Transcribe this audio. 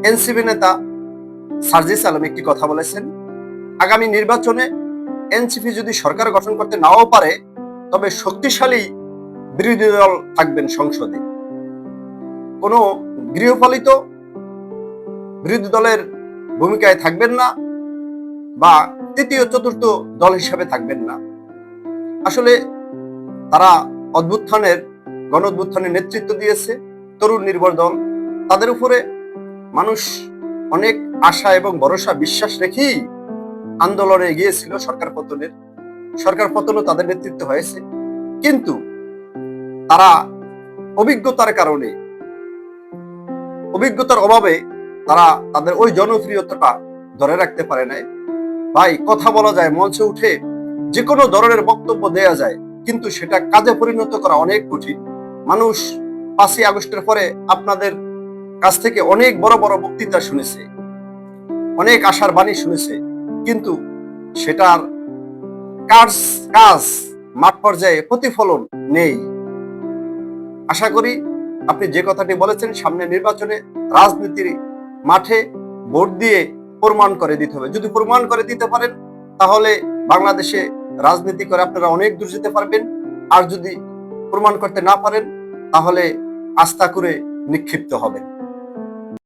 NCP নেতা সার্জিস আলম একটি কথা বলেছেন, আগামী নির্বাচনে এনসিপি যদি সরকার গঠন করতে নাও পারে, তবে শক্তিশালী বিরোধী দল থাকবেন সংসদে। কোনো গৃহপালিত বিরোধী দলের ভূমিকায় থাকবেন না বা তৃতীয় চতুর্থ দল হিসাবে থাকবেন না। আসলে তারা গণ অভ্যুত্থানের নেতৃত্ব দিয়েছে, তরুণ নির্ভর দল। তাদের উপরে মানুষ অনেক আশা এবং ভরসা বিশ্বাস রেখেই আন্দোলনে এগিয়েছিল সরকার পতনও তাদের নেতৃত্ব হয়েছে। কিন্তু তারা অভিজ্ঞতার অভাবে তারা তাদের ওই জনপ্রিয়তাটা ধরে রাখতে পারে নাই। ভাই, কথা বলা যায়, মঞ্চে উঠে যে কোনো ধরনের বক্তব্য দেয়া যায়, কিন্তু সেটা কাজে পরিণত করা অনেক কঠিন। মানুষ 5ই আগস্টের পরে আপনাদের কাছ থেকে অনেক বড় বড় বক্তৃতা শুনেছে, অনেক আশার বাণী শুনেছে, কিন্তু সেটার কাজ মাঠ পর্যায়ে প্রতিফলন নেই। আশা করি আপনি যে কথাটি বলেছেন, সামনে নির্বাচনে রাজনীতির মাঠে ভোট দিয়ে প্রমাণ করে দিতে হবে। যদি প্রমাণ করে দিতে পারেন, তাহলে বাংলাদেশে রাজনীতি করে আপনারা অনেক দূর যেতে পারবেন। আর যদি প্রমাণ করতে না পারেন, তাহলে আস্থা করে নিক্ষিপ্ত হবেন।